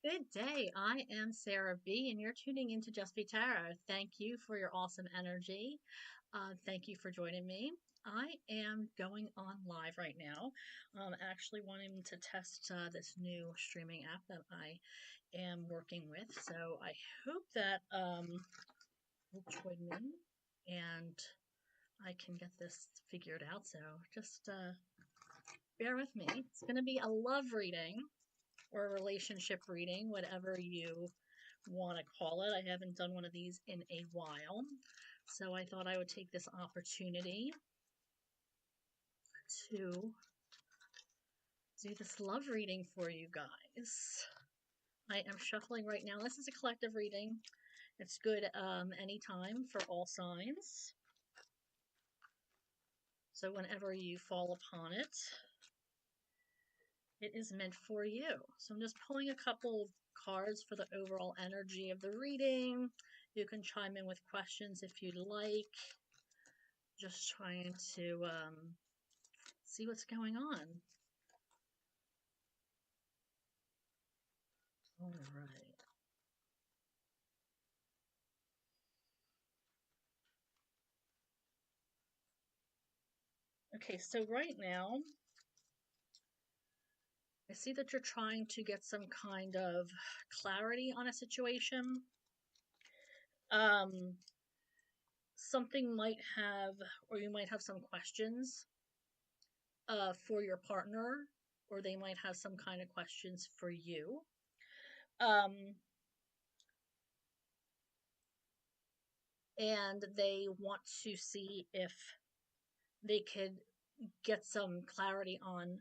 Good day. I am Sarah B, and you're tuning into Just Be Tarot. Thank you for your awesome energy. Thank you for joining me. I am going on live right now. Actually wanting to test this new streaming app that I am working with. So I hope that will join me and I can get this figured out. So just bear with me. It's going to be a love reading or a relationship reading, whatever you want to call it. I haven't done one of these in a while, so I thought I would take this opportunity to do this love reading for you guys. I am shuffling right now. This is a collective reading. It's good anytime for all signs. So whenever you fall upon it, it is meant for you. So I'm just pulling a couple of cards for the overall energy of the reading. You can chime in with questions if you'd like. Just trying to see what's going on. All right. Okay, so right now, I see that you're trying to get some kind of clarity on a situation. Um, Something might have, or you might have some questions for your partner, or they might have some kind of questions for you. And they want to see if they could get some clarity on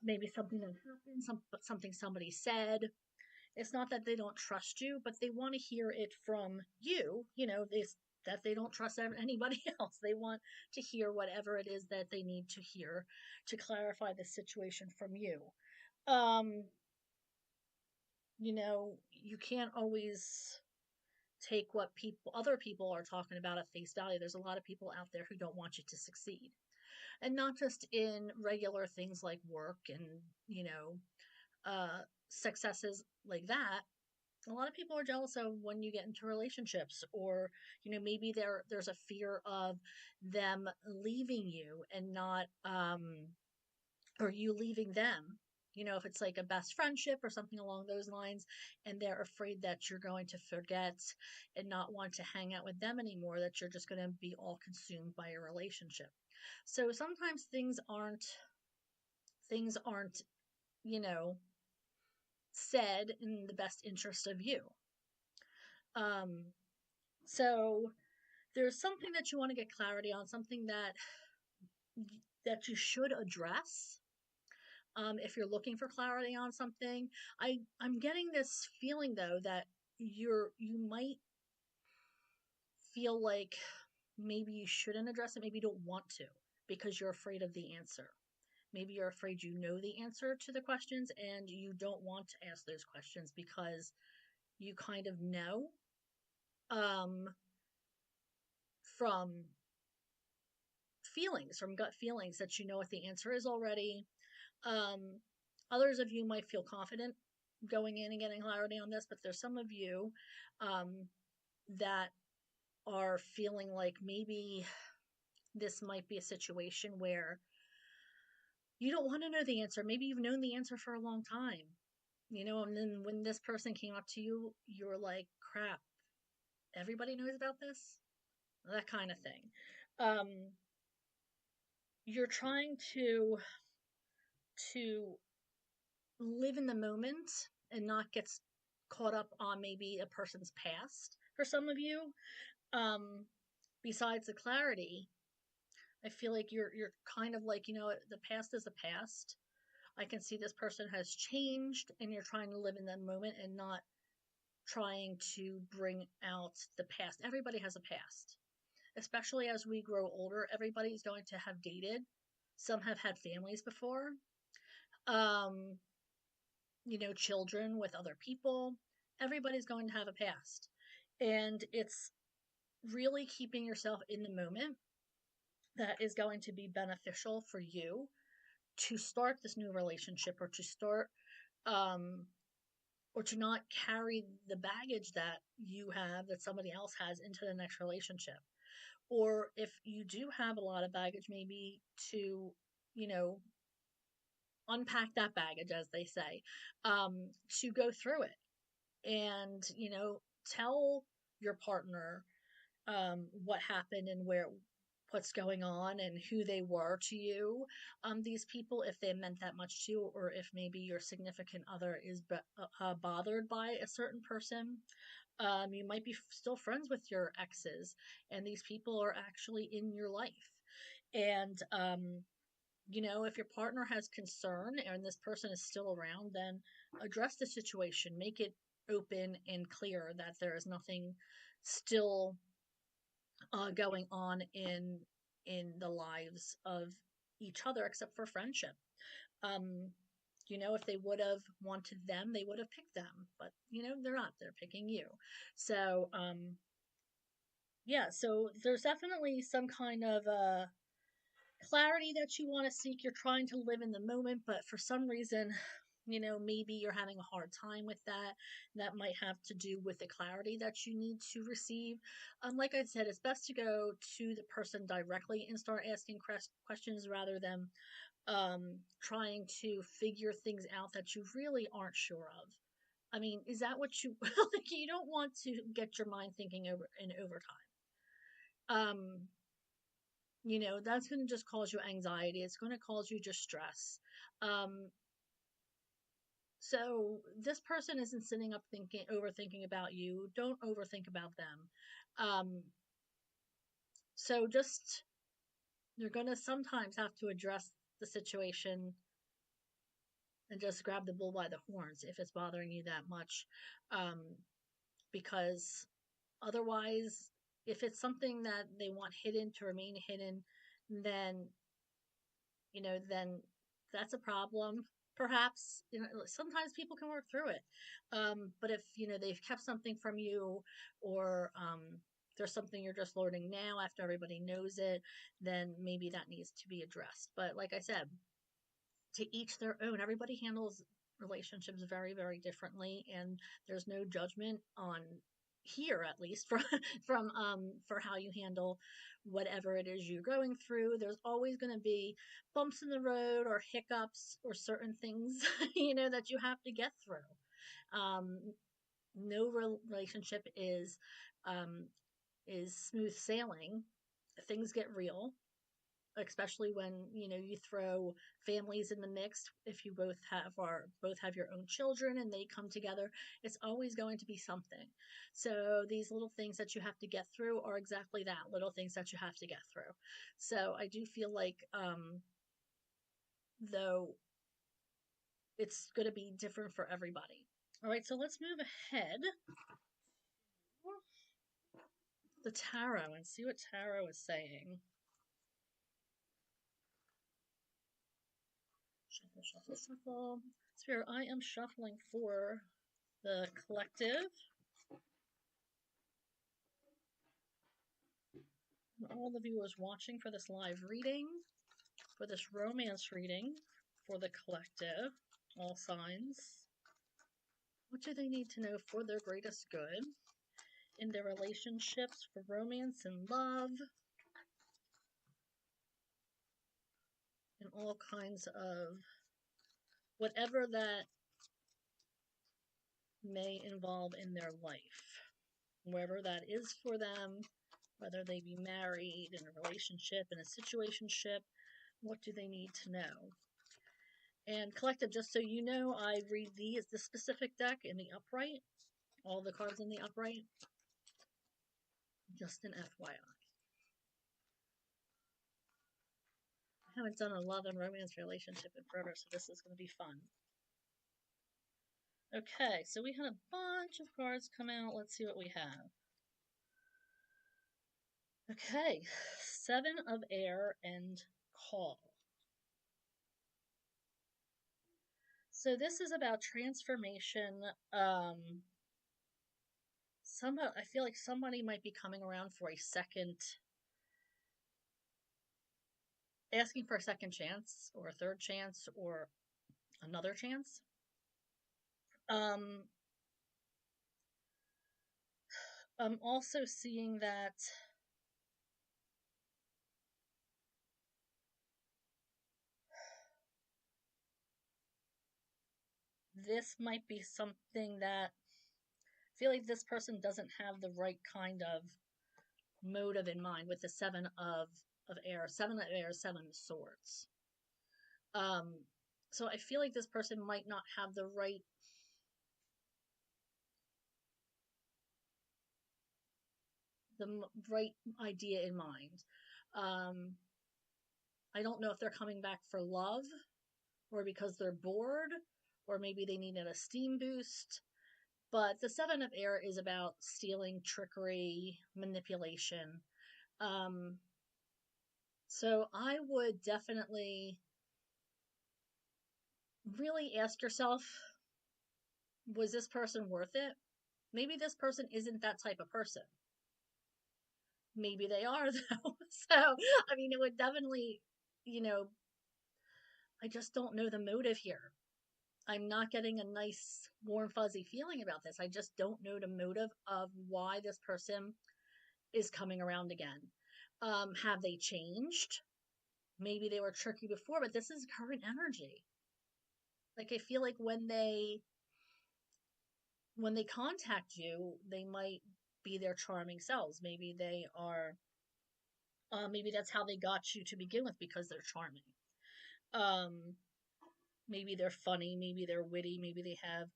maybe something that happened, something somebody said. It's not that they don't trust you, but they want to hear it from you. That they don't trust anybody else. They want to hear whatever it is that they need to hear to clarify the situation from you. Um, you can't always take what other people are talking about at face value. There's a lot of people out there who don't want you to succeed. And not just in regular things like work and, successes like that. A lot of people are jealous of when you get into relationships, or maybe there's a fear of them leaving you and not or you leaving them. If it's like a best friendship or something along those lines, and they're afraid that you're going to forget and not want to hang out with them anymore, that you're just going to be all consumed by a relationship. So sometimes things aren't, you know, said in the best interest of you. Um, so there's something that you want to get clarity on, something that you should address. If you're looking for clarity on something, I'm getting this feeling though that you might feel like maybe you shouldn't address it, maybe you don't want to because you're afraid of the answer. Maybe you're afraid you know the answer to the questions and you don't want to ask those questions because you kind of know um, from from gut feelings, that you know what the answer is already. Um, Others of you might feel confident going in and getting clarity on this, but there's some of you um, that are feeling like maybe this might be a situation where you don't want to know the answer. Maybe you've known the answer for a long time, and then when this person came up to you, you're like, crap, everybody knows about this? That kind of thing. Um, you're trying to live in the moment and not get caught up on maybe a person's past for some of you. Um, Besides the clarity, I feel like you're kind of like, the past is the past. I can see this person has changed and you're trying to live in that moment and not trying to bring out the past. Everybody has a past. Especially as we grow older, everybody's going to have dated. Some have had families before. Um, Children with other people. Everybody's going to have a past. And it's really keeping yourself in the moment that is going to be beneficial for you to start this new relationship or to start um, or to not carry the baggage that you have that somebody else has into the next relationship. Or if you do have a lot of baggage, maybe to, you know, unpack that baggage, as they say, to go through it and, tell your partner what happened and what's going on and who they were to you. These people, if they meant that much to you, or if maybe your significant other is bothered by a certain person. You might be still friends with your exes, and these people are actually in your life. And, if your partner has concern and this person is still around, then address the situation, make it open and clear that there is nothing still going on in the lives of each other except for friendship. Um, if they would have wanted them, they would have picked them, but they're not. They're picking you. So, yeah. So there's definitely some kind of clarity that you want to seek. You're trying to live in the moment, but for some reason, maybe you're having a hard time with that. That might have to do with the clarity that you need to receive. Like I said, it's best to go to the person directly and start asking questions rather than trying to figure things out that you really aren't sure of. I mean, is that what you like? You don't want to get your mind thinking over in overtime. Um, that's going to just cause you anxiety. It's going to cause you just stress. Um, so this person isn't sitting up overthinking about you. Don't overthink about them. Um, so just, you're going to sometimes have to address the situation and just grab the bull by the horns if it's bothering you that much. Um, because otherwise, if it's something that they want hidden to remain hidden, then then that's a problem. Perhaps sometimes people can work through it, but if they've kept something from you, or there's something you're just learning now after everybody knows it, then maybe that needs to be addressed. But like I said, to each their own. Everybody handles relationships very, very differently, and there's no judgment on here, at least from for how you handle whatever it is you're going through. There's always going to be bumps in the road or hiccups or certain things that you have to get through. No relationship is smooth sailing. Things get real, especially when you throw families in the mix. If you both have your own children and they come together, it's always going to be something. So these little things that you have to get through are exactly that, little things that you have to get through. So I do feel like though it's going to be different for everybody. All right, so let's move ahead the tarot and see what tarot is saying. Shuffle, shuffle, shuffle. Spirit, I am shuffling for the collective and all the viewers watching for this live reading, for this romance reading, for the collective, all signs. What do they need to know for their greatest good in their relationships, for romance and love, and all kinds of whatever that may involve in their life, wherever that is for them, whether they be married, in a relationship, in a situationship. What do they need to know? And collective, just so you know, I read the specific deck in the upright, all the cards in the upright, just an FYI. I haven't done a love and romance relationship in forever, so this is going to be fun. Okay, so we had a bunch of cards come out. Let's see what we have. Okay, 7 of Air and Call. So this is about transformation. I feel like somebody might be coming around for a second, asking for a second chance or a third chance or another chance. I'm also seeing that this might be something that I feel like this person doesn't have the right kind of motive in mind with the seven of air, seven of air, seven of swords. Um, so I feel like this person might not have the right idea in mind. Um, I don't know if they're coming back for love or because they're bored or maybe they needed a steam boost. But the seven of air is about stealing, trickery, manipulation. Um, so I would definitely really ask yourself, was this person worth it? Maybe this person isn't that type of person. Maybe they are though. So, I mean, it would definitely, you know, I just don't know the motive here. I'm not getting a nice, warm, fuzzy feeling about this. I just don't know the motive of why this person is coming around again. Have they changed? Maybe they were tricky before, but this is current energy. Like I feel like when they contact you, they might be their charming selves. Maybe they are. Maybe that's how they got you to begin with because they're charming. Um, maybe they're funny. Maybe they're witty. Maybe they have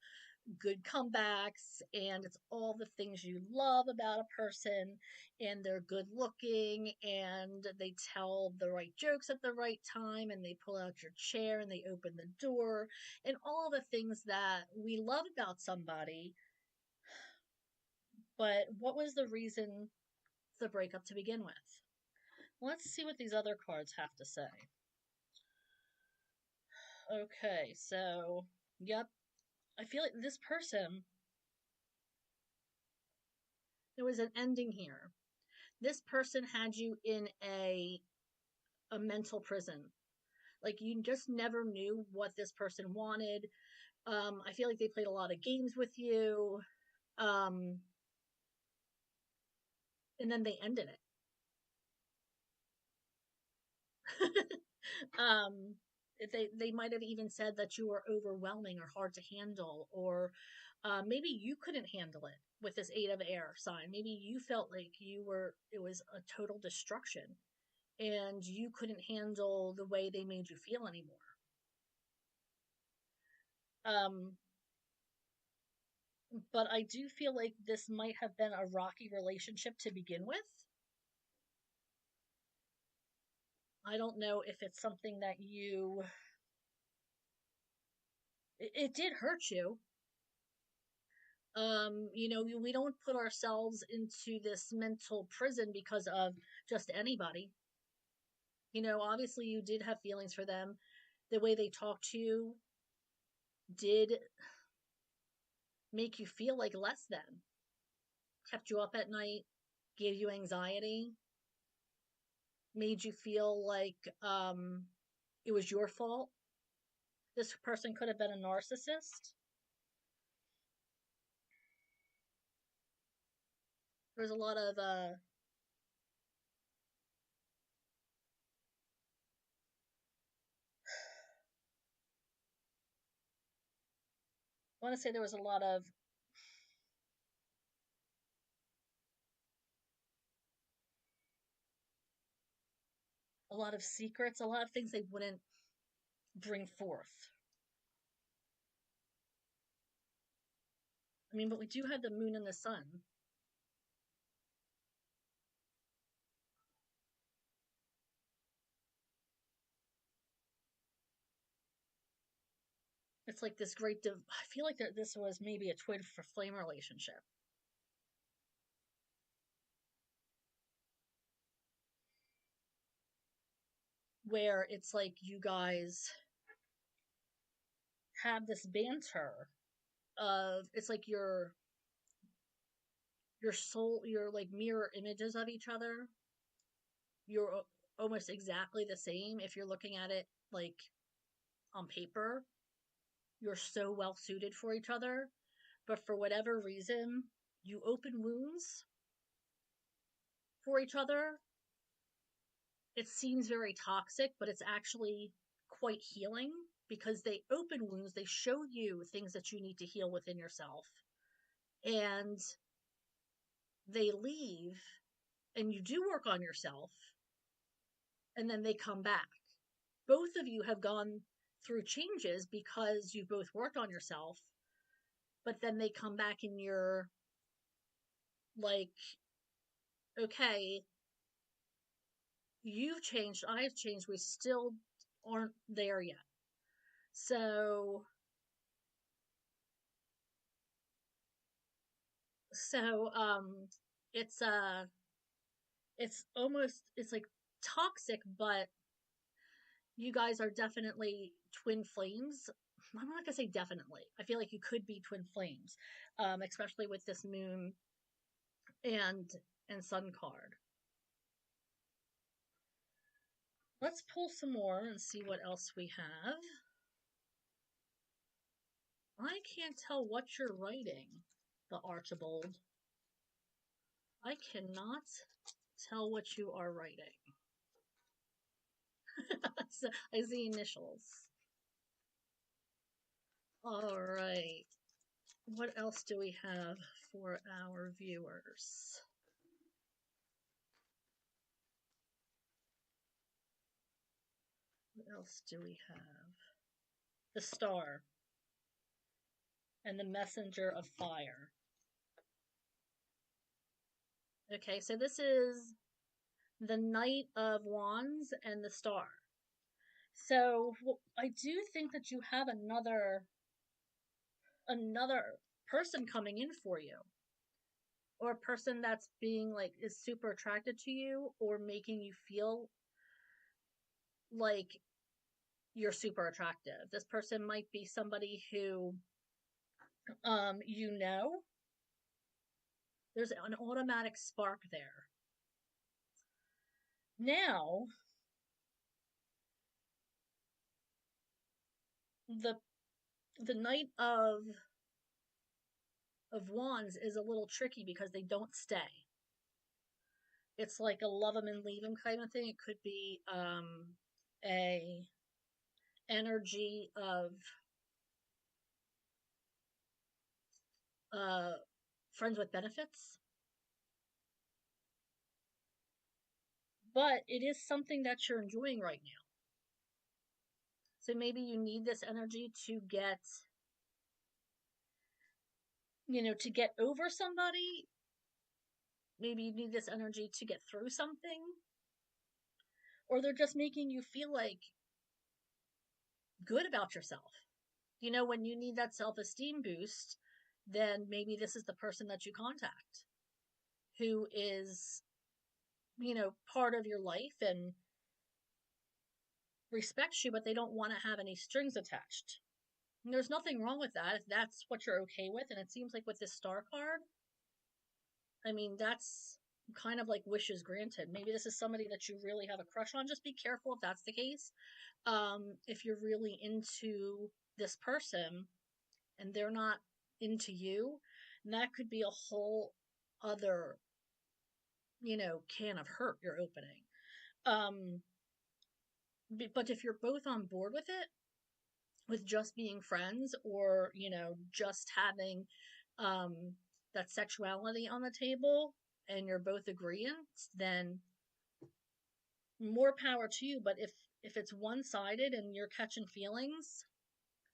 good comebacks, and it's all the things you love about a person, and they're good looking, and they tell the right jokes at the right time, and they pull out your chair and they open the door, and all the things that we love about somebody. But what was the reason for the breakup to begin with? Let's see what these other cards have to say. Okay, so yep, I feel like this person, there was an ending here. This person had you in a mental prison. Like you just never knew what this person wanted. I feel like they played a lot of games with you. Um, and then they ended it. um, they might have even said that you were overwhelming or hard to handle, or maybe you couldn't handle it with this eight of air sign. Maybe you felt like it was a total destruction and you couldn't handle the way they made you feel anymore. Um, but I do feel like this might have been a rocky relationship to begin with. I don't know if it's something that it did hurt you. We don't put ourselves into this mental prison because of just anybody. Obviously you did have feelings for them. The way they talked to you did make you feel like less than, kept you up at night, gave you anxiety, made you feel like it was your fault. This person could have been a narcissist. There's a lot of I want to say there was a lot of secrets, a lot of things they wouldn't bring forth. I mean, but we do have the moon and the sun. It's like this I feel like this was maybe a twin for flame relationship where it's like you guys have this banter of it's like your soul, you're like mirror images of each other. You're almost exactly the same if you're looking at it like on paper. You're so well suited for each other, but for whatever reason, you open wounds for each other, it seems very toxic, but it's actually quite healing because they open wounds, they show you things that you need to heal within yourself, and they leave, and you do work on yourself, and then they come back. Both of you have gone through changes because you both worked on yourself, but then they come back and you're like, okay, you've changed, I've changed, we still aren't there yet. So, so, it's, it's like toxic, but you guys are definitely twin flames. I'm not gonna say definitely. I feel like you could be twin flames, especially with this moon and sun card. Let's pull some more and see what else we have. I can't tell what you're writing, the Archibald. I cannot tell what you are writing. So I see initials. All right. What else do we have for our viewers? What else do we have? The Star and the Messenger of Fire. Okay, so this is the Knight of Wands and the Star. So I do think that you have another person coming in for you, or a person that's being like is super attracted to you or making you feel like you're super attractive. This person might be somebody who you know. There's an automatic spark there. Now, the Knight of Wands is a little tricky because they don't stay. It's like a love them and leave them kind of thing. It could be a energy of uh friends with benefits, but it is something that you're enjoying right now. So maybe you need this energy to get, to get over somebody. Maybe you need this energy to get through something, or they're just making you feel like good about yourself. When you need that self-esteem boost, then maybe this is the person that you contact who is, part of your life and respects you, but they don't want to have any strings attached. And there's nothing wrong with that if that's what you're okay with. And it seems like with this Star card, I mean, that's kind of like wishes granted. Maybe this is somebody that you really have a crush on. Just be careful if that's the case. If you're really into this person and they're not into you, that could be a whole other, can of hurt you're opening. Um, but if you're both on board with it, with just being friends, or just having that sexuality on the table, and you're both agreeing, then more power to you. But if it's one-sided and you're catching feelings,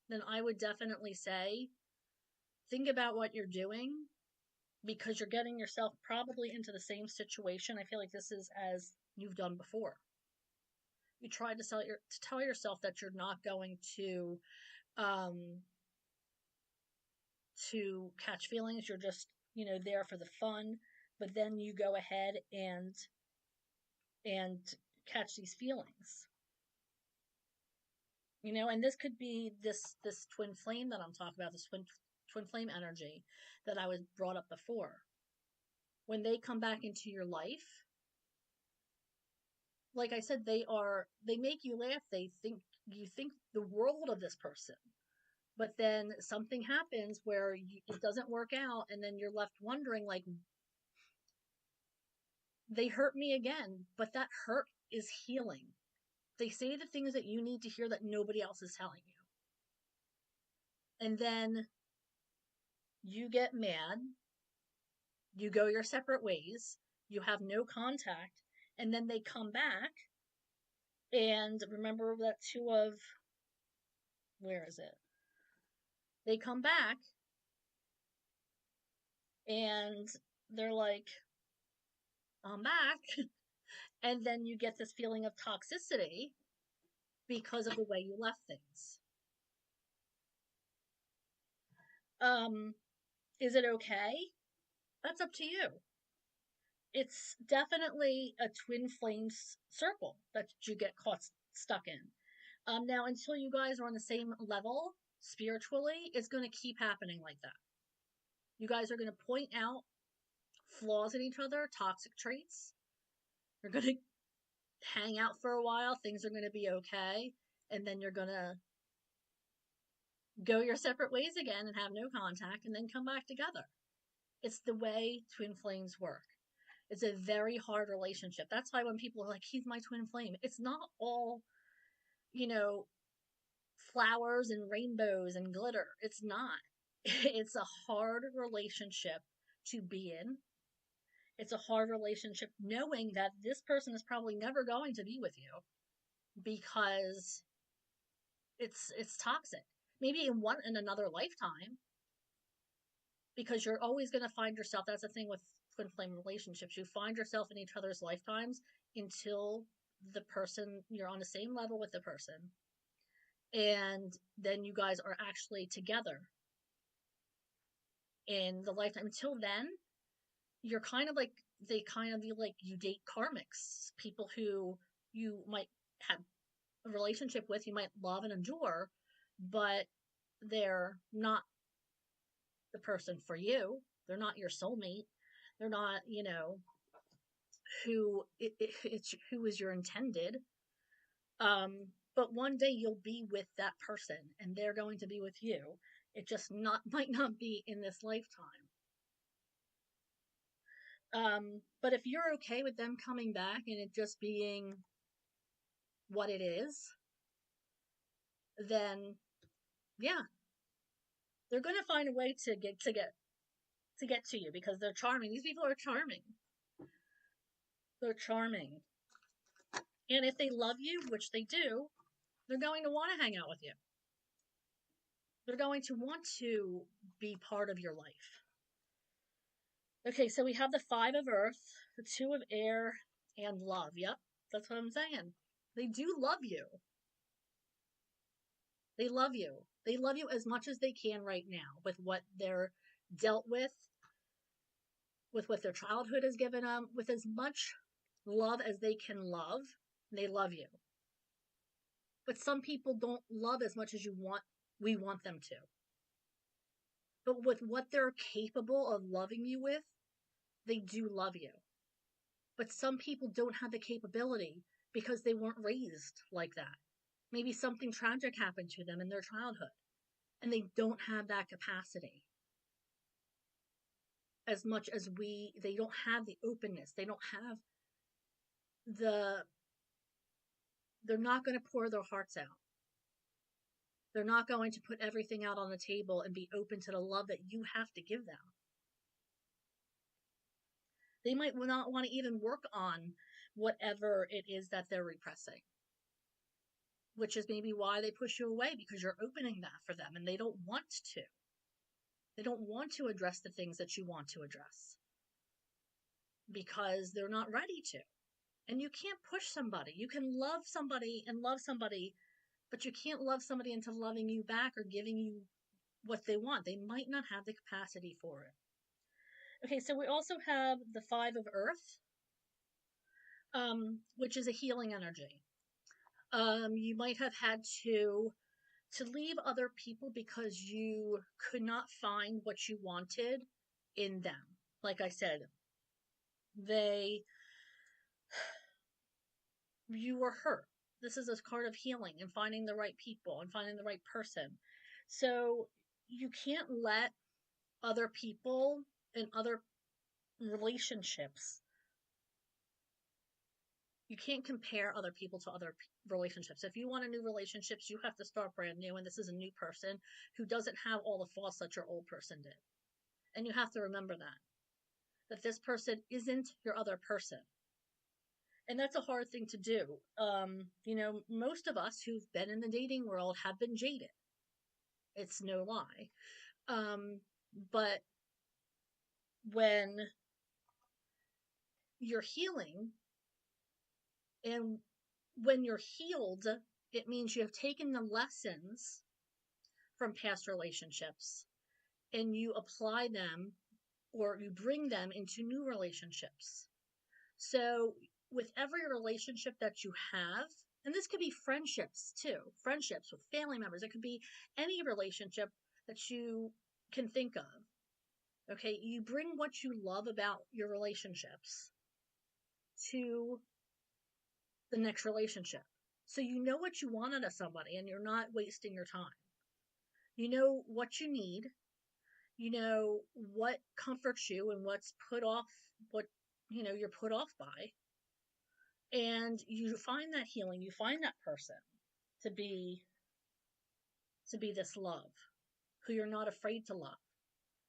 then I would definitely say think about what you're doing, because you're getting yourself probably into the same situation. I feel like this is as you've done before. You tried to tell yourself that you're not going um to catch feelings. You're just, there for the fun, but then you go ahead and catch these feelings. And this could be this twin flame that I'm talking about, this twin flame energy that I was brought up before. When they come back into your life, like I said, they make you laugh. You think the world of this person. But then something happens where it doesn't work out, and then you're left wondering, like, They hurt me again, but that hurt is healing. They say the things that you need to hear that nobody else is telling you. And then you get mad, you go your separate ways, you have no contact, and then they come back. And remember that where is it? They come back and they're like, I'm back. And then you get this feeling of toxicity because of the way you left things. Um, is it okay? That's up to you. It's definitely a twin flames circle that you get caught stuck in. Now, until you guys are on the same level spiritually, it's going to keep happening like that. You guys are going to point out flaws in each other, toxic traits. You're going to hang out for a while, things are going to be okay, and then you're going to go your separate ways again and have no contact and then come back together. It's the way twin flames work. It's a very hard relationship. That's why when people are like, he's my twin flame, it's not all, you know, flowers and rainbows and glitter. It's not. It's a hard relationship to be in. It's a hard relationship knowing that this person is probably never going to be with you because it's toxic. Maybe in another lifetime, because you're always going to find yourself. That's the thing with twin flame relationships. You find yourself in each other's lifetimes until the person, you're on the same level with the person, and then you guys are actually together in the lifetime. Until then, you're kind of like, they kind of be like, you date karmics, people who you might have a relationship with, you might love and adore, but they're not the person for you. They're not your soulmate. They're not, it's who is your intended. But one day you'll be with that person and they're going to be with you. It just might not be in this lifetime. But if you're okay with them coming back and it just being what it is, then yeah, they're going to find a way to get to you because they're charming. These people are charming. They're charming. And if they love you, which they do, they're going to want to hang out with you. They're going to want to be part of your life. Okay, so we have the 5 of earth, the 2 of air, and love. Yep, that's what I'm saying. They do love you. They love you. They love you as much as they can right now with what they're dealt with what their childhood has given them, with as much love as they can love. They love you. But some people don't love as much as we want them to. But with what they're capable of loving you with, they do love you. But some people don't have the capability because they weren't raised like that. Maybe something tragic happened to them in their childhood and they don't have that capacity as much as they don't have the openness. They don't have they're not going to pour their hearts out. They're not going to put everything out on the table and be open to the love that you have to give them. They might not want to even work on whatever it is that they're repressing, which is maybe why they push you away, because you're opening that for them and they don't want to. They don't want to address the things that you want to address because they're not ready to. And you can't push somebody. You can love somebody and love somebody, but you can't love somebody into loving you back or giving you what they want. They might not have the capacity for it. Okay, so we also have the 5 of earth, which is a healing energy. You might have had to leave other people because you could not find what you wanted in them. Like I said, you were hurt. This is a card of healing and finding the right people and finding the right person. So you can't let other people and other relationships You can't compare other people to other relationships. If you want a new relationships, you have to start brand new. And this is a new person who doesn't have all the faults that your old person did. And you have to remember that this person isn't your other person. And that's a hard thing to do. Most of us who've been in the dating world have been jaded. It's no lie. But when you're healing and when you're healed, it means you have taken the lessons from past relationships and you apply them or you bring them into new relationships. So with every relationship that you have, and this could be friendships too, friendships with family members, it could be any relationship that you can think of. Okay, you bring what you love about your relationships to the next relationship. So you know what you want out of somebody and you're not wasting your time. You know what you need. You know what comforts you and what's put off, what, you're put off by. And you find that healing, you find that person to be this love who you're not afraid to love.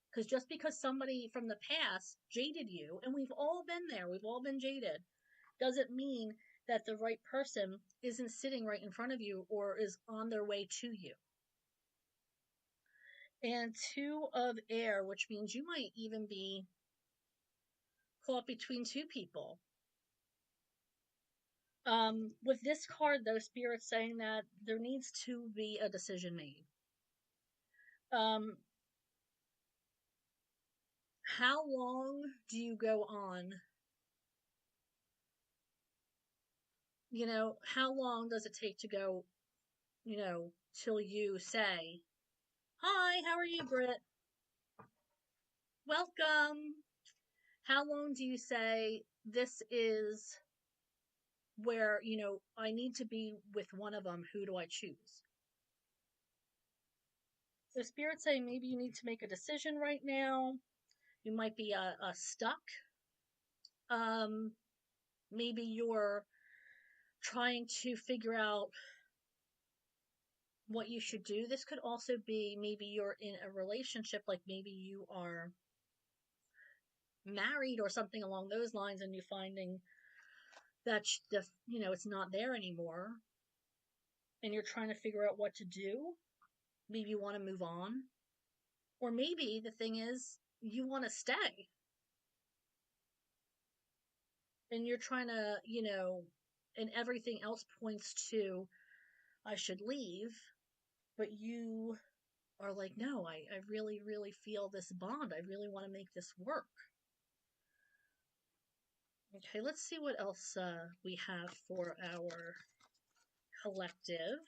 Because just because somebody from the past jaded you, and we've all been there, we've all been jaded, doesn't mean that the right person isn't sitting right in front of you or is on their way to you. And 2 of air, which means you might even be caught between 2 people. With this card, though, Spirit's saying that there needs to be a decision made. How long do you go on? How long does it take to go, till you say, hi, how are you, Britt? Welcome. How long do you say this is where, I need to be with one of them? Who do I choose? So Spirit's saying maybe you need to make a decision right now. You might be stuck. Maybe you're trying to figure out what you should do. This could also be maybe you're in a relationship, like maybe you are married or something along those lines, and you're finding that it's not there anymore, and you're trying to figure out what to do. Maybe you want to move on, or maybe the thing is you want to stay, and you're trying to, and everything else points to I should leave, but you are like, no, I really, really feel this bond. I really want to make this work. Okay, let's see what else we have for our collective.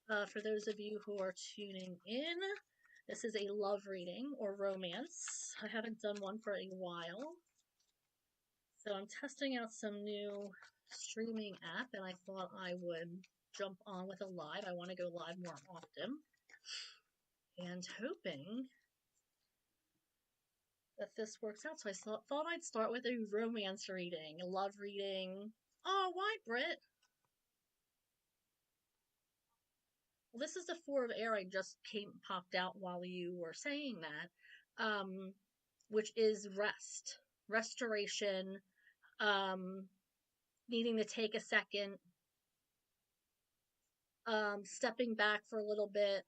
For those of you who are tuning in, this is a love reading or romance. I haven't done one for a while. So I'm testing out some new streaming app, and I thought I would jump on with a live. I want to go live more often. And hoping that this works out. So I thought I'd start with a romance reading, a love reading. Oh, why, Britt? Well, this is the 4 of air I just popped out while you were saying that, which is rest, restoration, needing to take a second, stepping back for a little bit.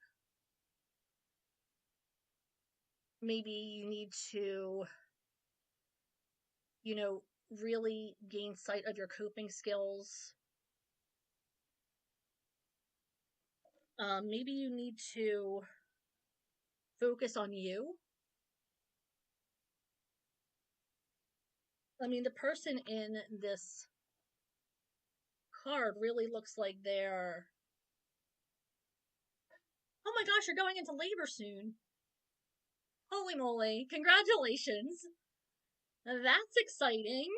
Maybe you need to, really gain sight of your coping skills. Maybe you need to focus on you. I mean, the person in this card really looks like they're, oh my gosh, you're going into labor soon. Holy moly, congratulations. That's exciting.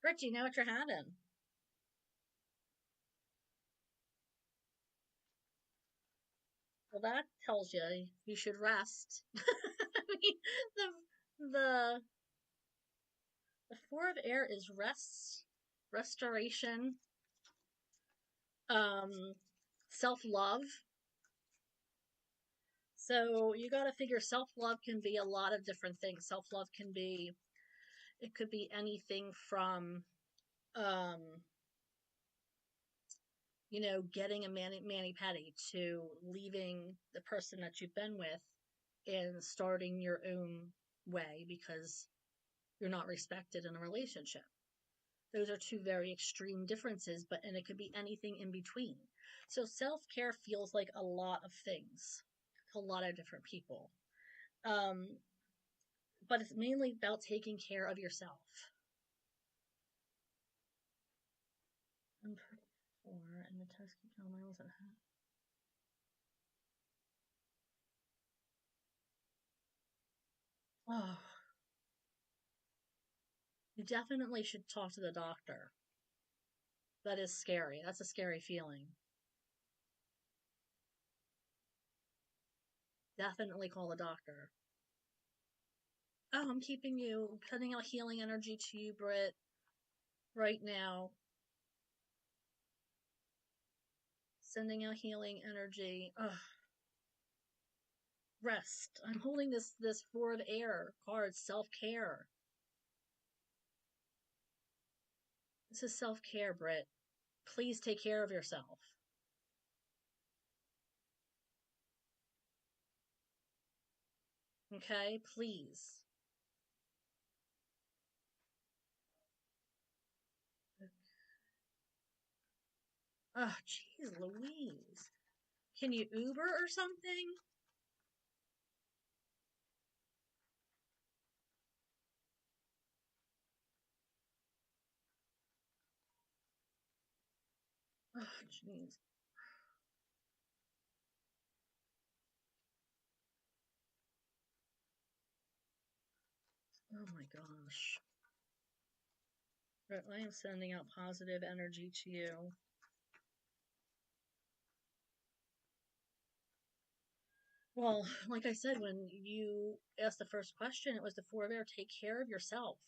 Britt, you know what you're having. Well, that tells you should rest. I mean, the Four of Air is rest, restoration, self-love. So you got to figure self-love can be a lot of different things. Self-love can be, it could be anything from, um, getting a mani-pedi to leaving the person that you've been with and starting your own way because you're not respected in a relationship. Those are two very extreme differences, and it could be anything in between. So self-care feels like a lot of things to a lot of different people. Um, but it's mainly about taking care of yourself. I'm pretty sure, and the test keeps on my wasn't. Oh, you definitely should talk to the doctor. That is scary. That's a scary feeling. Definitely call the doctor. Oh, I'm keeping you, putting out healing energy to you, Britt, right now. Sending out healing energy. Ugh. Rest. I'm holding this Four of Air card, self-care. This is self-care, Britt. Please take care of yourself. Okay? Please. Oh, jeez Louise. Can you Uber or something? Oh, jeez. Oh my gosh. Britt, I am sending out positive energy to you. Well, like I said, when you asked the first question, it was the Four of Air. Take care of yourself.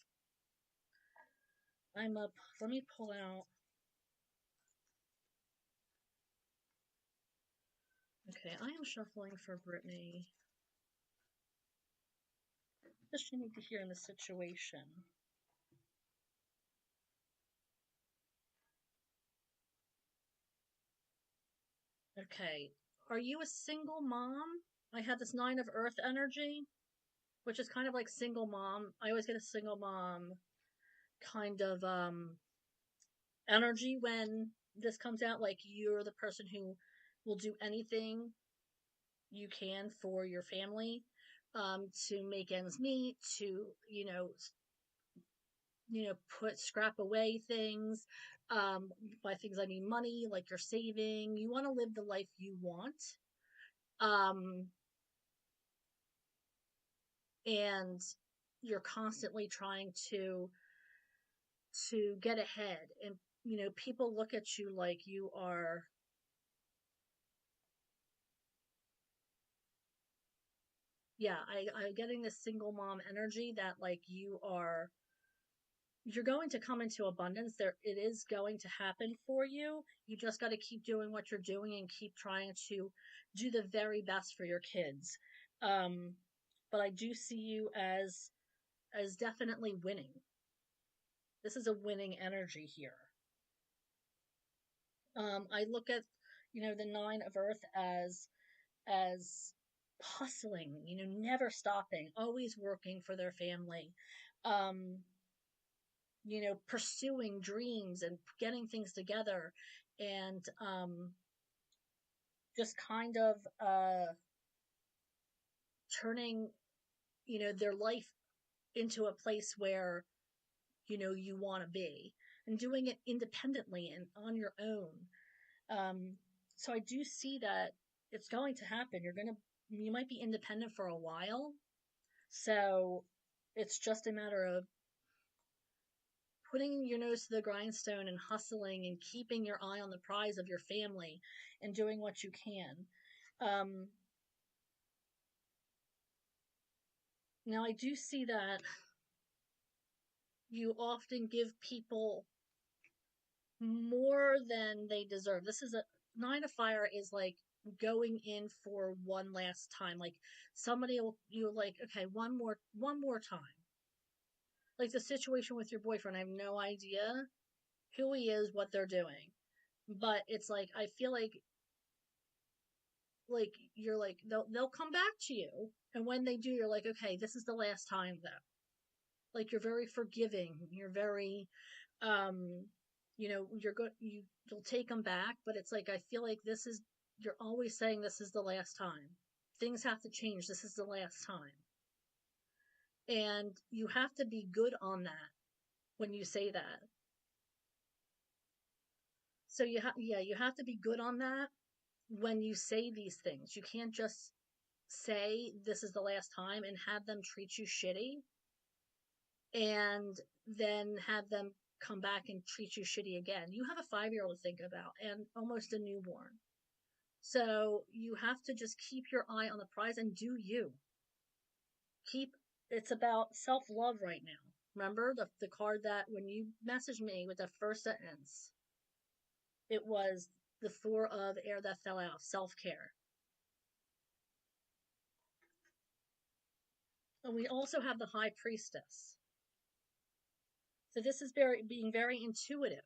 I'm up. Let me pull out. Okay, I am shuffling for Brittany. What does she need to hear in this situation? Okay, are you a single mom? I had this Nine of Earth energy, which is kind of like single mom. I always get a single mom kind of energy when this comes out. Like you're the person who will do anything you can for your family to make ends meet, to put scrap away things. By things I mean money, like you're saving. You want to live the life you want. Um, and you're constantly trying to get ahead, and people look at you like you are, yeah, I'm getting this single mom energy that like you're going to come into abundance. There, it is going to happen for you. You just got to keep doing what you're doing and keep trying to do the very best for your kids. um but I do see you as definitely winning. This is a winning energy here. I look at the Nine of Earth as hustling, never stopping, always working for their family, um, pursuing dreams and getting things together, and just kind of turning, their life into a place where, you want to be, and doing it independently and on your own. Um, so I do see that it's going to happen. You might be independent for a while. So it's just a matter of putting your nose to the grindstone and hustling and keeping your eye on the prize of your family and doing what you can. Um, Now, I do see that You often give people more than they deserve. This is a Nine of Fire is like going in for one last time. Like somebody will, you're like, okay, one more time. Like the situation with your boyfriend, I have no idea who he is, what they're doing. But it's like I feel like you're like they'll come back to you, and when they do, you're like, okay, this is the last time though. Like you're very forgiving. You're very you're good, you'll take them back, but it's like I feel like this is you're always saying this is the last time. Things have to change. This is the last time. And you have to be good on that when you say that. So you have to be good on that when you say these things. You can't just say this is the last time and have them treat you shitty and then have them come back and treat you shitty again. You have a 5-year-old to think about and almost a newborn. So you have to just keep your eye on the prize and do you. Keep It's about self-love right now. Remember the card that when you messaged me with the first sentence, it was the Four of Air that fell out, self-care. And we also have the High Priestess. So this is being very intuitive.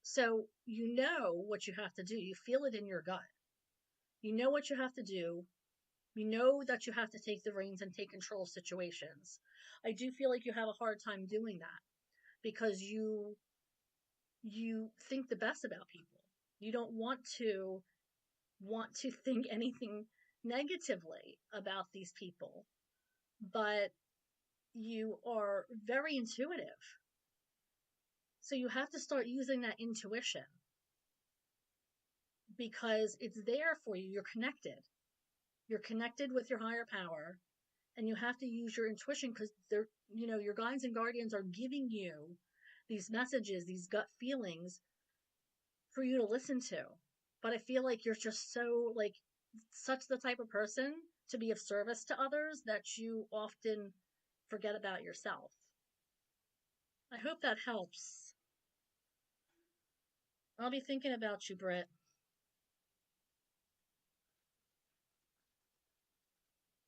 So you know what you have to do. You feel it in your gut. You know what you have to do. You know that you have to take the reins and take control of situations. I do feel like you have a hard time doing that because you think the best about people. You don't want to think anything negatively about these people, but you are very intuitive. So you have to start using that intuition because it's there for you. You're connected. You're connected with your higher power, and you have to use your intuition because your guides and guardians are giving you these messages, these gut feelings for you to listen to. But I feel like you're just so like such the type of person to be of service to others that you often forget about yourself. I hope that helps. I'll be thinking about you, Britt.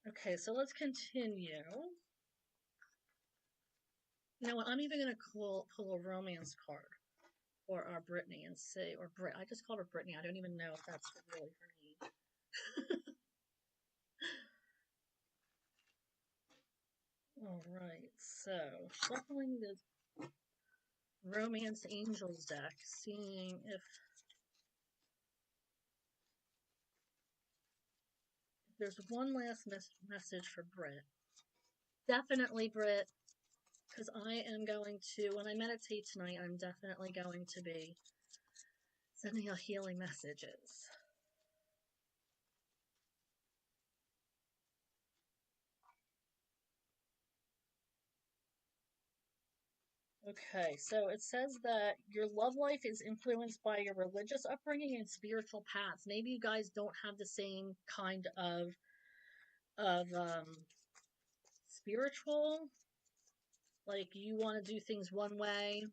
Okay, so let's continue. You know what? I'm even going to pull a romance card for our Brittany and say, or Brit. I just called her Brittany. I don't even know if that's really her name. All right, so shuffling the Romance Angels deck, seeing if there's one last message for Brit. Definitely, Brit, because I am going to, when I meditate tonight, I'm definitely going to be sending out healing messages. Okay, so it says that your love life is influenced by your religious upbringing and spiritual paths. Maybe you guys don't have the same kind of spiritual, like you want to do things one way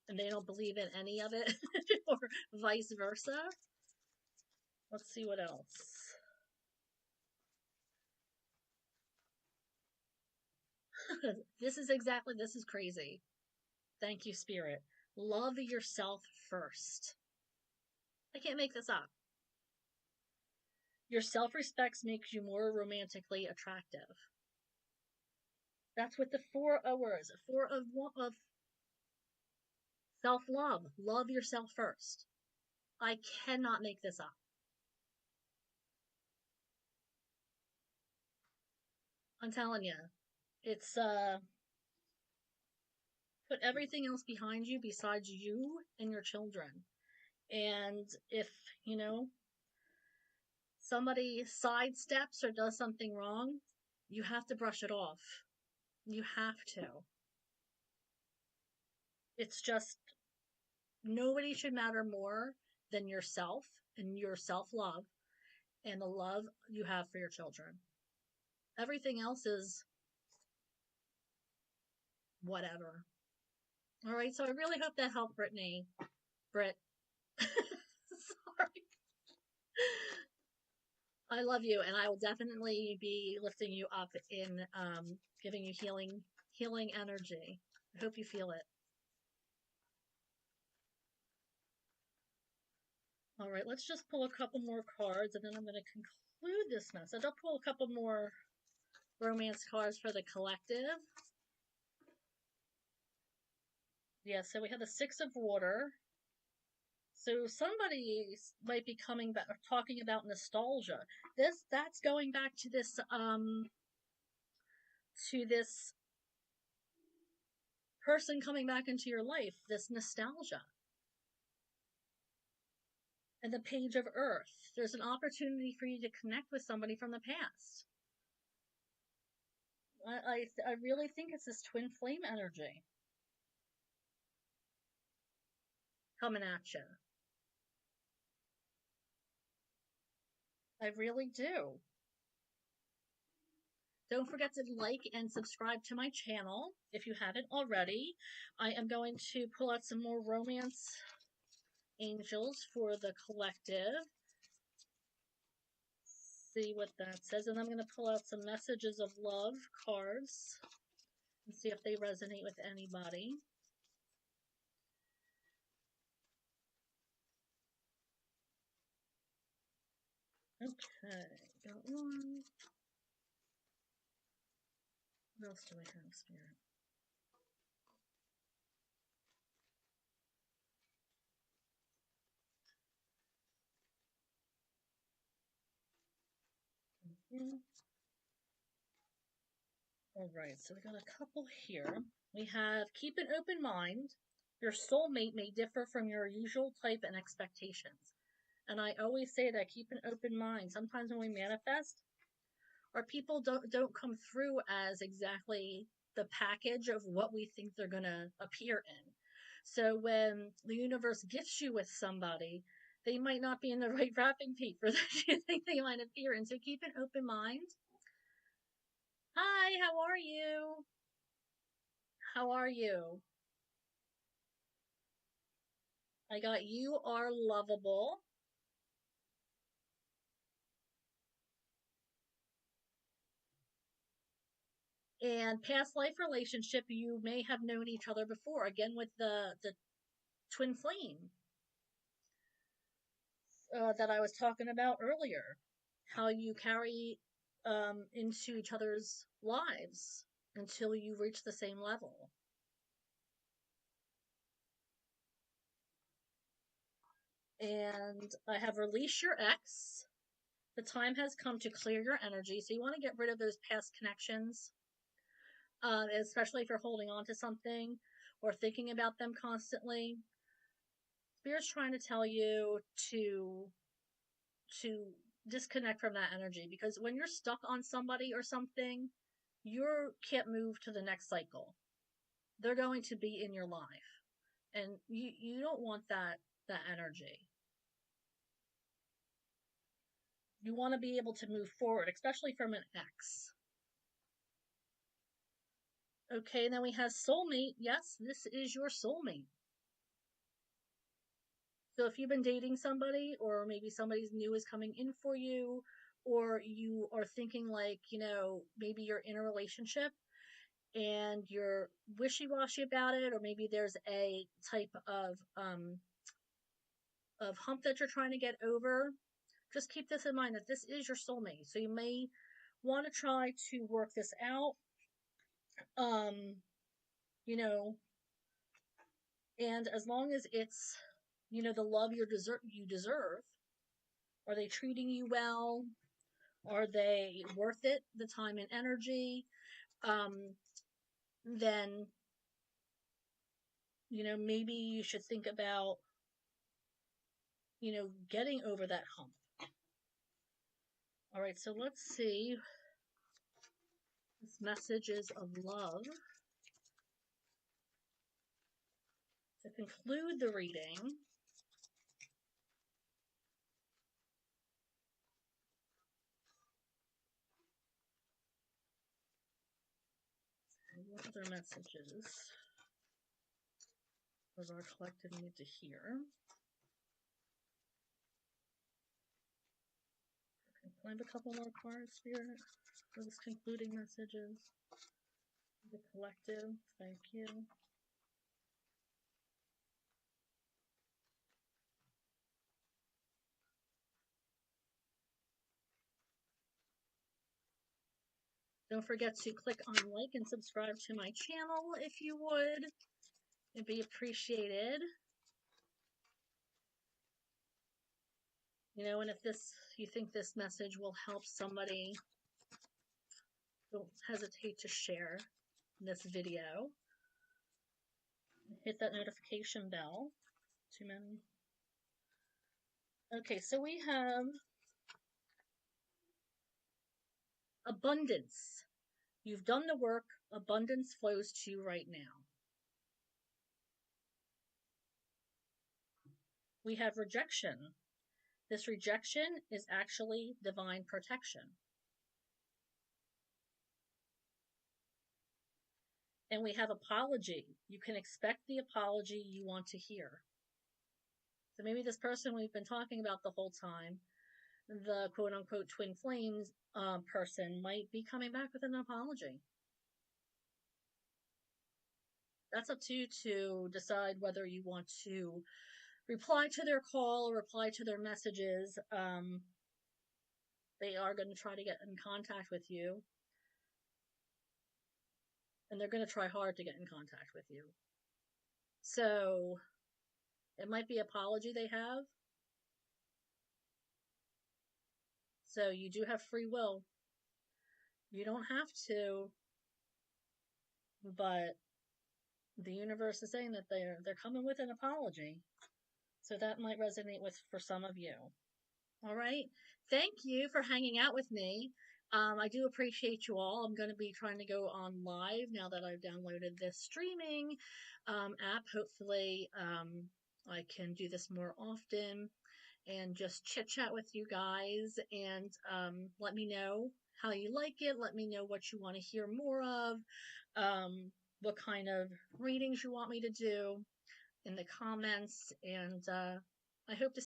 and they don't believe in any of it, or vice versa. Let's see what else. This is crazy. Thank you, Spirit. Love yourself first. I can't make this up. Your self-respect makes you more romantically attractive. That's what the four of words. Four of self-love. Love yourself first. I cannot make this up. I'm telling you. It's put everything else behind you besides you and your children. And if, you know, somebody sidesteps or does something wrong, you have to brush it off. You have to. It's just nobody should matter more than yourself and your self-love and the love you have for your children. Everything else is whatever. All right, so I really hope that helped, Britt. Sorry. I love you, and I will definitely be lifting you up in giving you healing energy. I hope you feel it. All right, let's just pull a couple more cards, and then I'm going to conclude this message. I'll pull a couple more romance cards for the collective. Yeah, so we have the Six of Water. So somebody might be coming back, talking about nostalgia. That's going back to this person coming back into your life, this nostalgia. And the Page of Earth. There's an opportunity for you to connect with somebody from the past. I really think it's this twin flame energy coming at you. I really do. Don't forget to like and subscribe to my channel if you haven't already. I am going to pull out some more romance angels for the collective. See what that says. And I'm going to pull out some messages of love cards and see if they resonate with anybody. Okay, got one. What else do we have, Spirit? All right, so we got a couple here. We have keep an open mind. Your soulmate may differ from your usual type and expectations. And I always say that keep an open mind. Sometimes when we manifest, our people don't come through as exactly the package of what we think they're going to appear in. So when the universe gifts you with somebody, they might not be in the right wrapping paper that you think they might appear in. So keep an open mind. Hi, how are you? How are you? I got you are lovable. And past life relationship, you may have known each other before. Again, with the twin flame that I was talking about earlier. How you carry into each other's lives until you reach the same level. And I have released your ex. The time has come to clear your energy. So you want to get rid of those past connections, especially if you're holding on to something or thinking about them constantly. Spirit's trying to tell you to disconnect from that energy, because when you're stuck on somebody or something, you can't move to the next cycle. They're going to be in your life, and you don't want that energy. You want to be able to move forward, especially from an ex. Okay, then we have soulmate. Yes, this is your soulmate. So if you've been dating somebody, or maybe somebody new is coming in for you, or you are thinking like, maybe you're in a relationship and you're wishy-washy about it, or maybe there's a type of hump that you're trying to get over, just keep this in mind that this is your soulmate. So you may want to try to work this out. You know, and as long as it's, the love you deserve, are they treating you well? Are they worth it, the time and energy? Then, maybe you should think about, getting over that hump. All right, so let's see. This messages of love to conclude the reading. other messages of our collective need to hear. Can I have a couple more cards, Spirit, for this concluding messages? The collective, thank you. Don't forget to click on like and subscribe to my channel if you would. It'd be appreciated. You know, and if you think this message will help somebody, don't hesitate to share this video. Hit that notification bell. Too many. Okay, so we have abundance. You've done the work. Abundance flows to you right now. We have rejection. This rejection is actually divine protection. And we have apology. You can expect the apology you want to hear. So maybe this person we've been talking about the whole time, the quote-unquote twin flames person, might be coming back with an apology. That's up to you to decide whether you want to reply to their call or reply to their messages. They are going to try to get in contact with you. And they're going to try hard to get in contact with you. So it might be apology they have. So you do have free will. You don't have to, but the universe is saying that they're coming with an apology. So that might resonate with for some of you. All right. Thank you for hanging out with me. I do appreciate you all. I'm going to be trying to go on live now that I've downloaded this streaming app. Hopefully, I can do this more often and just chit chat with you guys, and let me know how you like it. Let me know what you want to hear more of, what kind of readings you want me to do in the comments, and I hope to